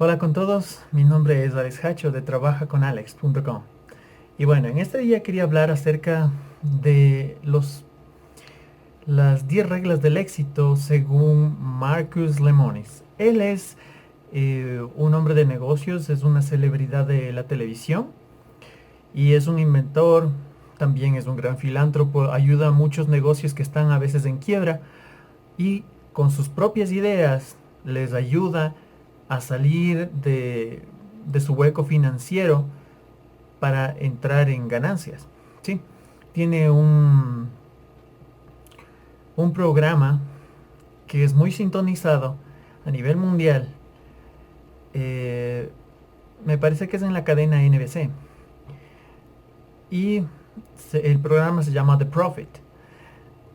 Hola con todos, mi nombre es Alex Hacho de trabajaconalex.com. Y bueno, en este día quería hablar acerca de las 10 reglas del éxito según Marcus Lemonis. Él es un hombre de negocios, es una celebridad de la televisión y es un inventor, también es un gran filántropo, ayuda a muchos negocios que están a veces en quiebra y con sus propias ideas les ayuda a salir de su hueco financiero para entrar en ganancias. ¿Sí? Tiene un programa que es muy sintonizado a nivel mundial. eh, Me parece que es en la cadena NBC. Y el programa se llama The Profit.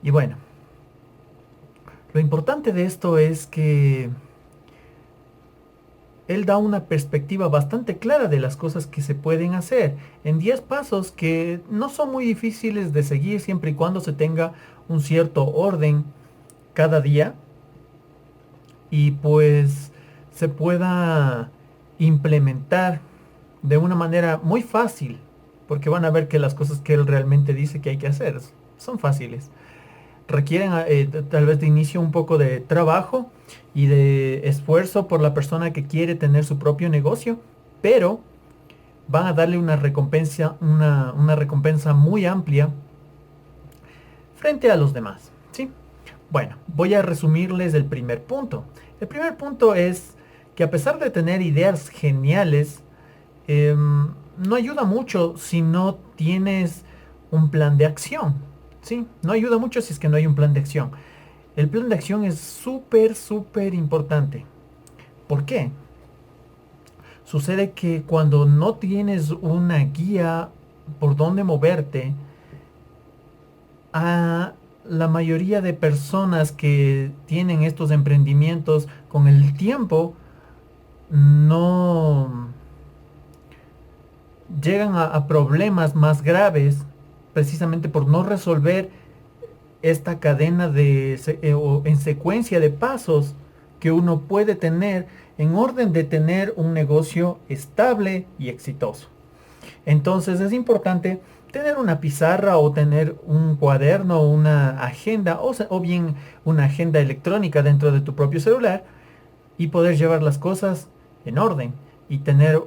Y bueno, lo importante de esto es que él da una perspectiva bastante clara de las cosas que se pueden hacer en 10 pasos que no son muy difíciles de seguir siempre y cuando se tenga un cierto orden cada día y pues se pueda implementar de una manera muy fácil, porque van a ver que las cosas que él realmente dice que hay que hacer son fáciles. Requieren tal vez de inicio un poco de trabajo y de esfuerzo por la persona que quiere tener su propio negocio, pero van a darle una recompensa muy amplia frente a los demás, ¿sí? Bueno, voy a resumirles el primer punto. El primer punto es que a pesar de tener ideas geniales, no ayuda mucho si no tienes un plan de acción, ¿sí? No ayuda mucho si es que no hay un plan de acción. El plan de acción es súper importante. ¿Por qué? Sucede que cuando no tienes una guía por dónde moverte, a la mayoría de personas que tienen estos emprendimientos con el tiempo no llegan a problemas más graves precisamente por no resolver esta cadena o en secuencia de pasos que uno puede tener en orden de tener un negocio estable y exitoso. Entonces es importante tener una pizarra o tener un cuaderno o una agenda o bien una agenda electrónica dentro de tu propio celular y poder llevar las cosas en orden y tener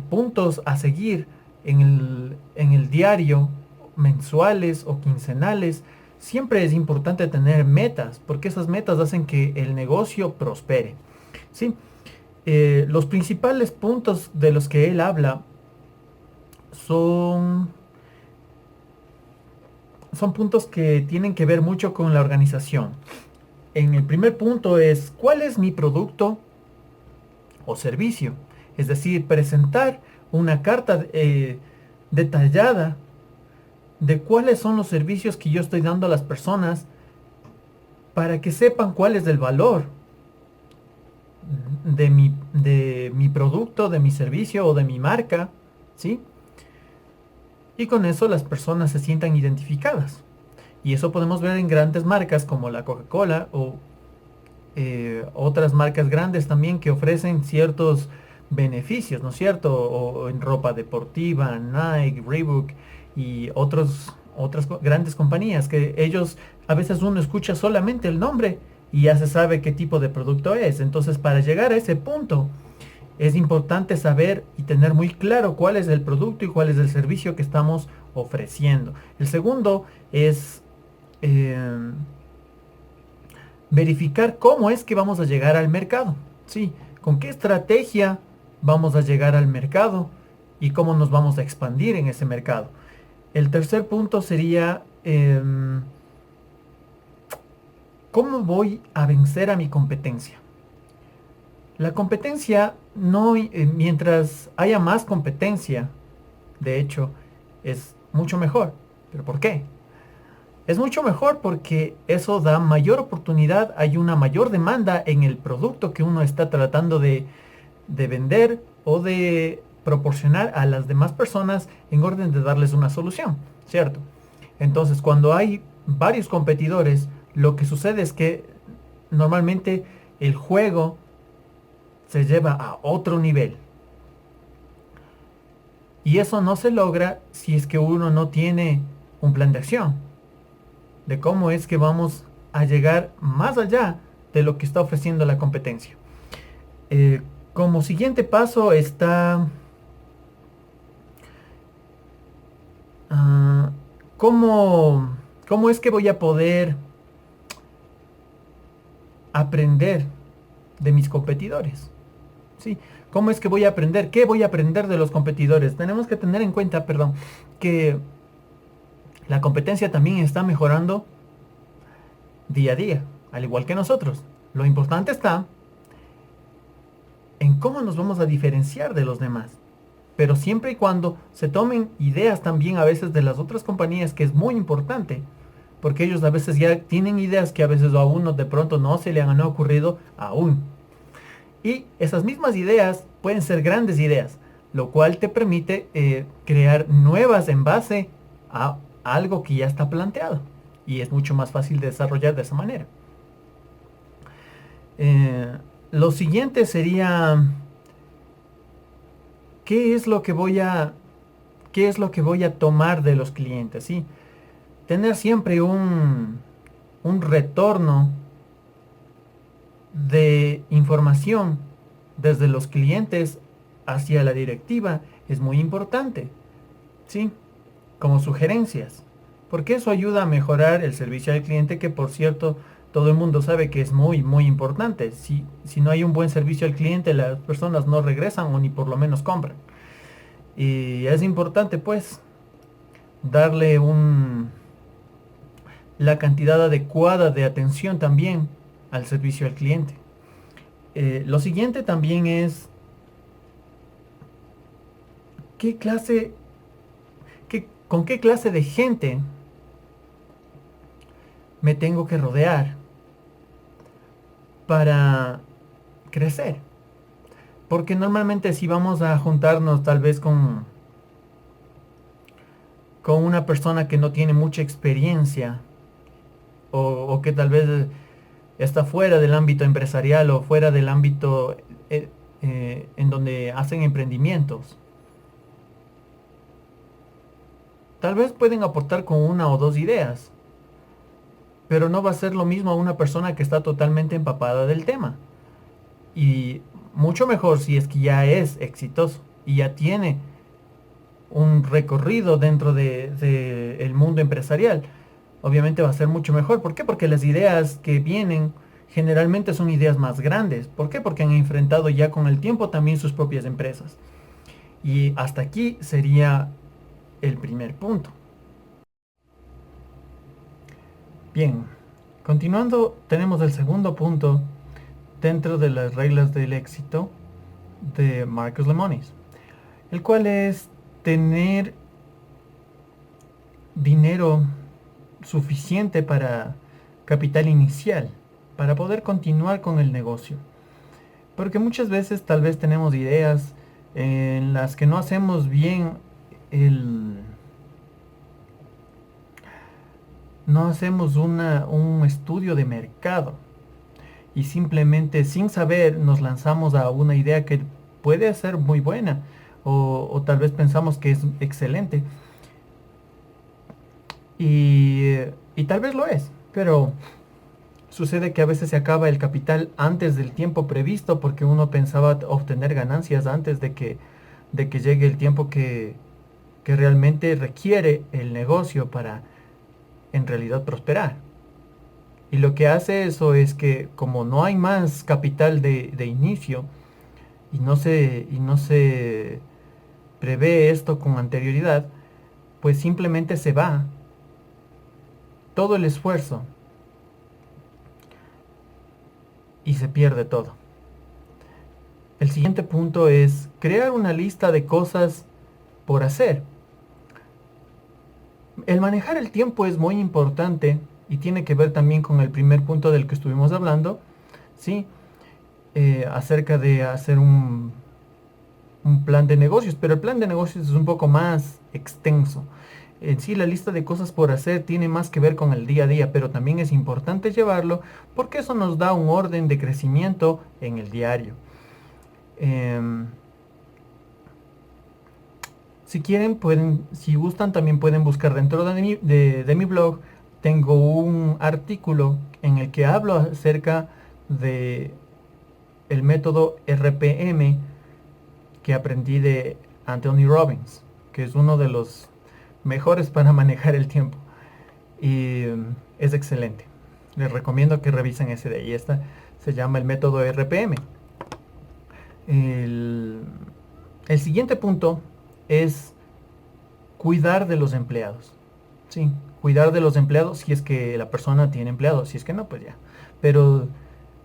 puntos a seguir en el diario, mensuales o quincenales. Siempre es importante tener metas porque esas metas hacen que el negocio prospere. ¿Sí? Los principales puntos de los que él habla son, son puntos que tienen que ver mucho con la organización. En el primer punto es, ¿cuál es mi producto o servicio? Es decir, presentar una carta detallada de cuáles son los servicios que yo estoy dando a las personas para que sepan cuál es el valor de mi producto, de mi servicio o de mi marca, ¿sí? Y con eso las personas se sientan identificadas. Y eso podemos ver en grandes marcas como la Coca-Cola o otras marcas grandes también que ofrecen ciertos beneficios, ¿no es cierto? O en ropa deportiva, Nike, Reebok y otras grandes compañías que ellos a veces uno escucha solamente el nombre y ya se sabe qué tipo de producto es. Entonces, para llegar a ese punto es importante saber y tener muy claro cuál es el producto y cuál es el servicio que estamos ofreciendo. El segundo es em, verificar cómo es que vamos a llegar al mercado. Sí, con qué estrategia vamos a llegar al mercado y cómo nos vamos a expandir en ese mercado. El tercer punto sería cómo voy a vencer a mi competencia. La competencia no, mientras haya más competencia, de hecho, es mucho mejor. ¿Pero por qué? Es mucho mejor porque eso da mayor oportunidad, hay una mayor demanda en el producto que uno está tratando de vender o de proporcionar a las demás personas en orden de darles una solución, ¿cierto? Entonces, cuando hay varios competidores, lo que sucede es que normalmente el juego se lleva a otro nivel. Y eso no se logra si es que uno no tiene un plan de acción, de cómo es que vamos a llegar más allá de lo que está ofreciendo la competencia. Eh, Como siguiente paso está ah, cómo, cómo es que voy a poder aprender de mis competidores. ¿Sí? ¿Cómo es que voy a aprender? ¿Qué voy a aprender de los competidores? Tenemos que tener en cuenta, perdón, que la competencia también está mejorando día a día, al igual que nosotros. Lo importante está en cómo nos vamos a diferenciar de los demás. Pero siempre y cuando se tomen ideas también a veces de las otras compañías, que es muy importante, porque ellos a veces ya tienen ideas que a veces a uno de pronto no se le han ocurrido aún. Y esas mismas ideas pueden ser grandes ideas, lo cual te permite crear nuevas en base a algo que ya está planteado. Y es mucho más fácil de desarrollar de esa manera. Eh, lo siguiente sería, ¿qué es lo que voy a, qué es lo que voy a tomar de los clientes? ¿Sí? Tener siempre un retorno de información desde los clientes hacia la directiva es muy importante, ¿sí? Como sugerencias, porque eso ayuda a mejorar el servicio al cliente, que por cierto, todo el mundo sabe que es muy, muy importante. Si no hay un buen servicio al cliente, las personas no regresan o ni por lo menos compran. Y es importante pues darle la cantidad adecuada de atención también al servicio al cliente. Lo siguiente también es qué clase, con qué clase de gente me tengo que rodear para crecer. Porque normalmente si vamos a juntarnos tal vez con una persona que no tiene mucha experiencia o que tal vez está fuera del ámbito empresarial o fuera del ámbito en donde hacen emprendimientos, tal vez pueden aportar con una o dos ideas, pero no va a ser lo mismo a una persona que está totalmente empapada del tema. Y mucho mejor si es que ya es exitoso y ya tiene un recorrido dentro de el mundo empresarial. Obviamente va a ser mucho mejor. ¿Por qué? Porque las ideas que vienen generalmente son ideas más grandes. ¿Por qué? Porque han enfrentado ya con el tiempo también sus propias empresas. Y hasta aquí sería el primer punto. Bien, continuando, tenemos el segundo punto dentro de las reglas del éxito de Marcus Lemonis, el cual es tener dinero suficiente para capital inicial, para poder continuar con el negocio. Porque muchas veces tal vez tenemos ideas en las que no hacemos bien el... no hacemos un estudio de mercado y simplemente sin saber nos lanzamos a una idea que puede ser muy buena o tal vez pensamos que es excelente y tal vez lo es, pero sucede que a veces se acaba el capital antes del tiempo previsto porque uno pensaba obtener ganancias antes de que llegue el tiempo que realmente requiere el negocio para en realidad prosperar. Y lo que hace eso es que como no hay más capital de inicio y no se prevé esto con anterioridad, pues simplemente se va todo el esfuerzo y se pierde todo. El siguiente punto es crear una lista de cosas por hacer. El manejar el tiempo es muy importante y tiene que ver también con el primer punto del que estuvimos hablando, ¿sí? Acerca de hacer un plan de negocios, pero el plan de negocios es un poco más extenso. En sí, la lista de cosas por hacer tiene más que ver con el día a día, pero también es importante llevarlo porque eso nos da un orden de crecimiento en el diario. Em, si quieren, pueden, si gustan, también pueden buscar dentro de mi blog. Tengo un artículo en el que hablo acerca de el método RPM que aprendí de Anthony Robbins, que es uno de los mejores para manejar el tiempo. Y es excelente. Les recomiendo que revisen ese de ahí. Esta se llama el método RPM. El, el siguiente punto es cuidar de los empleados. Sí, cuidar de los empleados si es que la persona tiene empleados. Si es que no, pues ya. Pero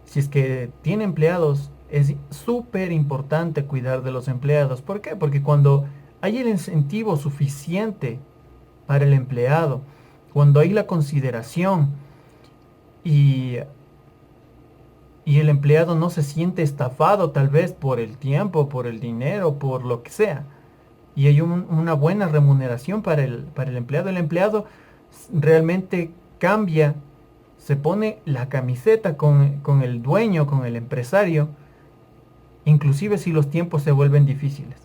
si es que tiene empleados, es súper importante cuidar de los empleados. ¿Por qué? Porque cuando hay el incentivo suficiente para el empleado, cuando hay la consideración y, y el empleado no se siente estafado tal vez por el tiempo, por el dinero, por lo que sea, y hay una buena remuneración para el empleado realmente cambia, se pone la camiseta con el dueño, con el empresario, inclusive si los tiempos se vuelven difíciles,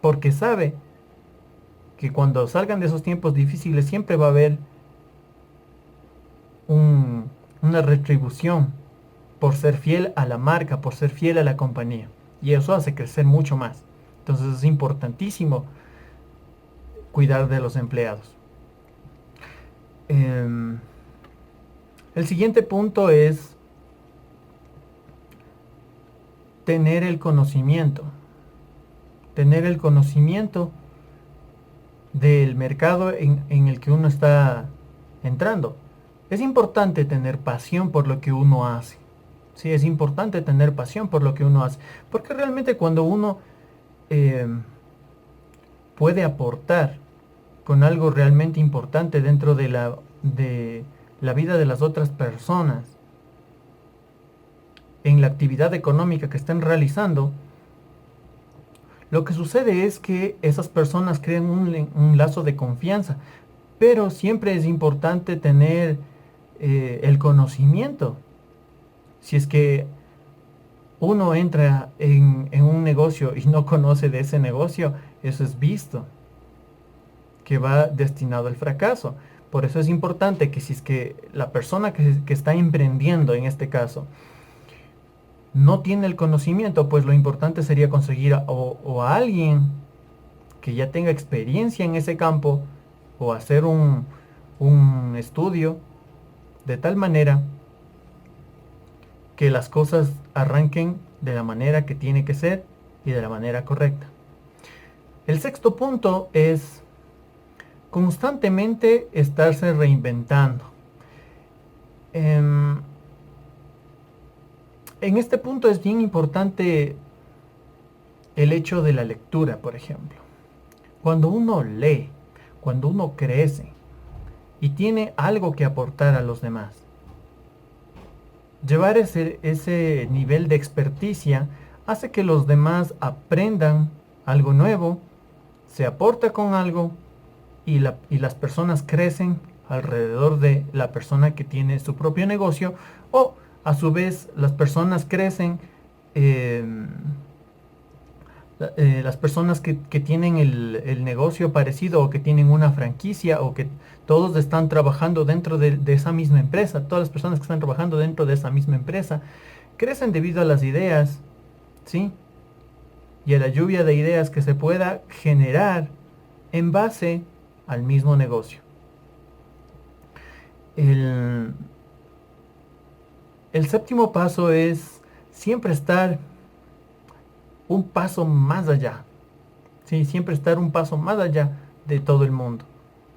porque sabe que cuando salgan de esos tiempos difíciles siempre va a haber una retribución por ser fiel a la marca, por ser fiel a la compañía. Y eso hace crecer mucho más. Entonces es importantísimo cuidar de los empleados. Em, el siguiente punto es tener el conocimiento. Tener el conocimiento del mercado en el que uno está entrando. Es importante tener pasión por lo que uno hace. Sí, es importante tener pasión por lo que uno hace. Porque realmente cuando uno puede aportar con algo realmente importante dentro de la vida de las otras personas, en la actividad económica que están realizando, lo que sucede es que esas personas crean un lazo de confianza. Pero siempre es importante tener el conocimiento. Si es que uno entra en un negocio y no conoce de ese negocio, eso es visto, que va destinado al fracaso. Por eso es importante que si es que la persona que está emprendiendo en este caso no tiene el conocimiento, pues lo importante sería conseguir o a alguien que ya tenga experiencia en ese campo o hacer un estudio de tal manera que las cosas arranquen de la manera que tiene que ser y de la manera correcta. El sexto punto es constantemente estarse reinventando. En este punto es bien importante el hecho de la lectura, por ejemplo. Cuando uno lee, cuando uno crece y tiene algo que aportar a los demás, llevar ese nivel de experticia hace que los demás aprendan algo nuevo, se aporta con algo y las personas crecen alrededor de la persona que tiene su propio negocio o a su vez las personas crecen, eh, las personas que tienen el negocio parecido o que tienen una franquicia o que todos están trabajando dentro de esa misma empresa, todas las personas que están trabajando dentro de esa misma empresa, crecen debido a las ideas, ¿sí? Y a la lluvia de ideas que se pueda generar en base al mismo negocio. El, el séptimo paso es siempre estar un paso más allá. Sí, siempre estar un paso más allá de todo el mundo.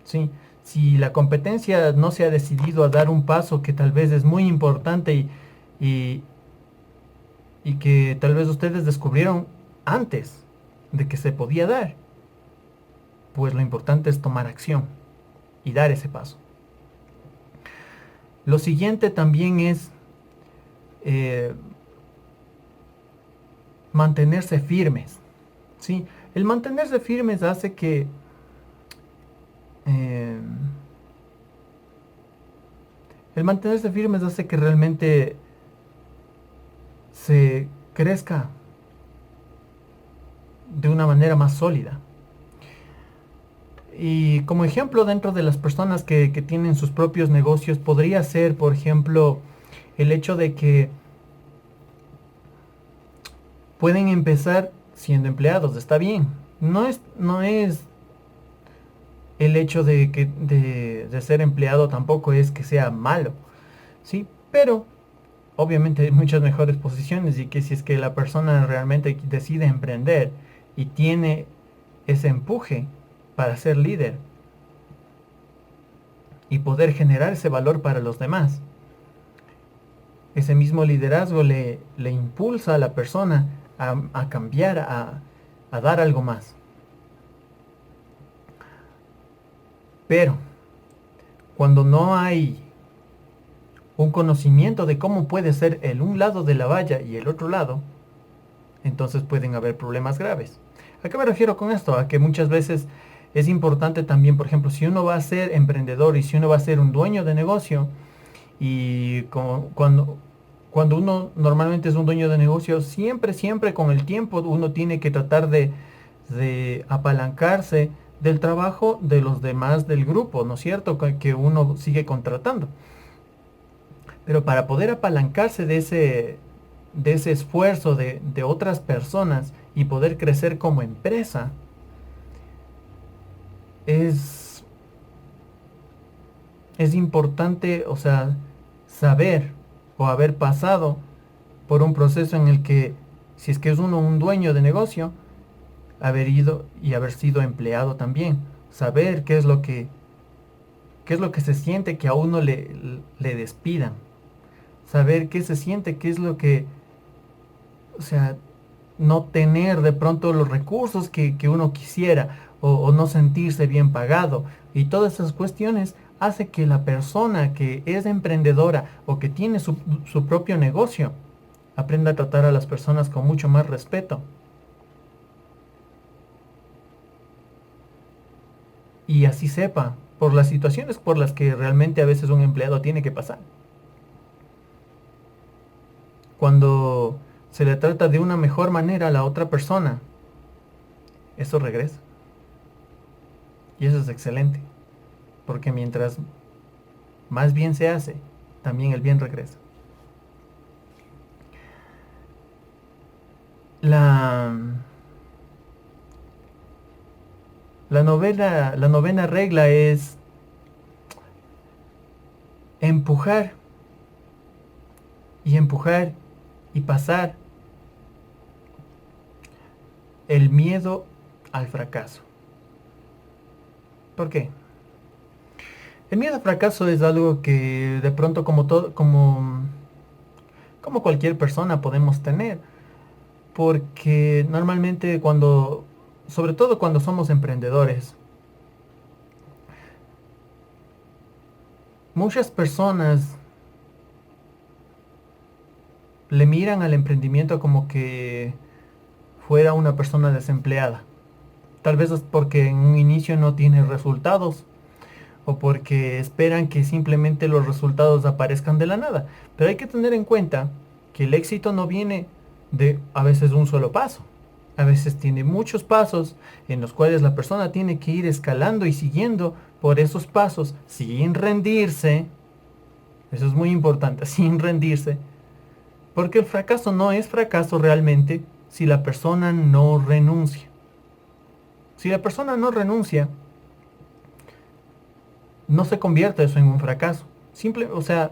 Sí, si la competencia no se ha decidido a dar un paso que tal vez es muy importante y, y que tal vez ustedes descubrieron antes de que se podía dar, pues lo importante es tomar acción y dar ese paso. Lo siguiente también es eh, mantenerse firmes. ¿Sí? El mantenerse firmes hace que eh, el mantenerse firmes hace que realmente se crezca de una manera más sólida. Y como ejemplo, dentro de las personas que tienen sus propios negocios, podría ser, por ejemplo, el hecho de que pueden empezar siendo empleados, está bien. No es el hecho de ser empleado tampoco es que sea malo, ¿sí? Pero obviamente hay muchas mejores posiciones y que si es que la persona realmente decide emprender y tiene ese empuje para ser líder y poder generar ese valor para los demás, ese mismo liderazgo le impulsa a la persona a cambiar, a dar algo más. Pero cuando no hay un conocimiento de cómo puede ser el un lado de la valla y el otro lado, entonces pueden haber problemas graves. ¿A qué me refiero con esto? A que muchas veces es importante también, por ejemplo, si uno va a ser emprendedor y si uno va a ser un dueño de negocio, y cuando uno normalmente es un dueño de negocio, siempre con el tiempo uno tiene que tratar de apalancarse del trabajo de los demás del grupo, ¿no es cierto? Que uno sigue contratando. Pero para poder apalancarse de ese esfuerzo de otras personas y poder crecer como empresa, es, es importante, o sea, saber o haber pasado por un proceso en el que, si es que es uno un dueño de negocio, haber ido y haber sido empleado también. Saber qué es lo que se siente que a uno le despidan. Saber qué se siente, qué es lo que, o sea, no tener de pronto los recursos que uno quisiera o no sentirse bien pagado. Y todas esas cuestiones hace que la persona que es emprendedora o que tiene su propio negocio aprenda a tratar a las personas con mucho más respeto. Y así sepa por las situaciones por las que realmente a veces un empleado tiene que pasar. Cuando se le trata de una mejor manera a la otra persona, eso regresa. Y eso es excelente, porque mientras más bien se hace, también el bien regresa. La, la novena regla es empujar y empujar y pasar el miedo al fracaso. ¿Por qué? El miedo al fracaso es algo que de pronto como cualquier persona podemos tener, porque normalmente sobre todo cuando somos emprendedores, muchas personas le miran al emprendimiento como que fuera una persona desempleada. Tal vez es porque en un inicio no tiene resultados o porque esperan que simplemente los resultados aparezcan de la nada. Pero hay que tener en cuenta que el éxito no viene de a veces un solo paso. A veces tiene muchos pasos en los cuales la persona tiene que ir escalando y siguiendo por esos pasos sin rendirse. Eso es muy importante, sin rendirse. Porque el fracaso no es fracaso realmente si la persona no renuncia. Si la persona no renuncia, no se convierte eso en un fracaso. O sea,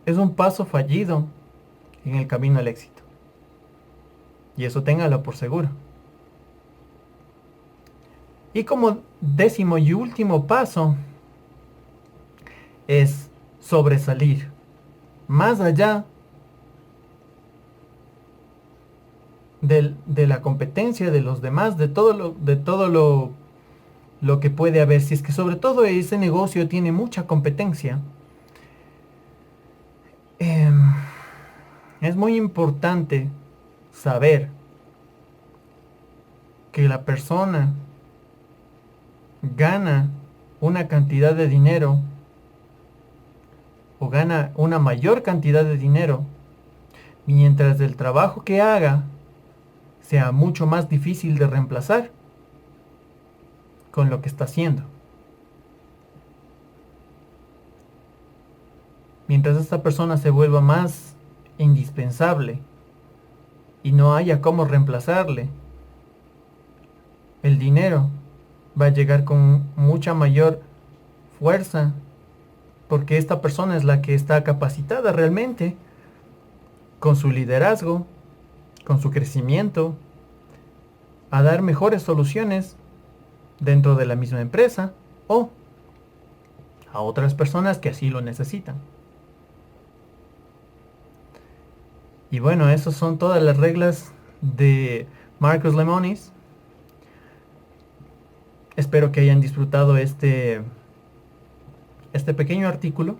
es un paso fallido en el camino al éxito. Y eso téngalo por seguro. Y como décimo y último paso es sobresalir. Más allá de la competencia de los demás, de todo lo que puede haber. Si es que sobre todo ese negocio tiene mucha competencia, em, es muy importante saber que la persona gana una cantidad de dinero o gana una mayor cantidad de dinero mientras el trabajo que haga sea mucho más difícil de reemplazar con lo que está haciendo. Mientras esta persona se vuelva más indispensable y no haya cómo reemplazarle, el dinero va a llegar con mucha mayor fuerza, porque esta persona es la que está capacitada realmente, con su liderazgo, con su crecimiento, a dar mejores soluciones dentro de la misma empresa o a otras personas que así lo necesitan. Y bueno, esas son todas las reglas de Marcus Lemonis. Espero que hayan disfrutado este pequeño artículo.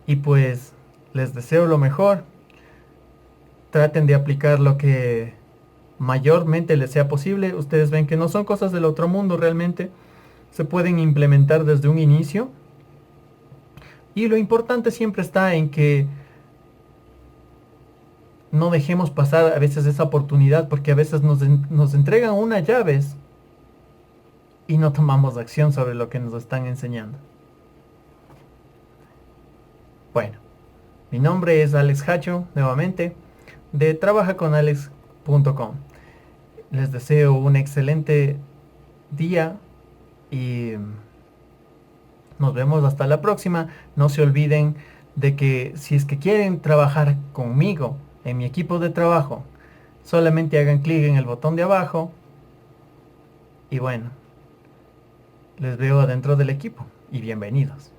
Y pues les deseo lo mejor. Traten de aplicar lo que mayormente les sea posible. Ustedes ven que no son cosas del otro mundo realmente. Se pueden implementar desde un inicio. Y lo importante siempre está en que no dejemos pasar a veces esa oportunidad, porque a veces nos entregan unas llaves y no tomamos acción sobre lo que nos están enseñando. Bueno, mi nombre es Alex Hacho, nuevamente, de trabajaconalex.com. Les deseo un excelente día y nos vemos hasta la próxima. No se olviden de que si es que quieren trabajar conmigo en mi equipo de trabajo, solamente hagan clic en el botón de abajo y bueno, les veo adentro del equipo y bienvenidos.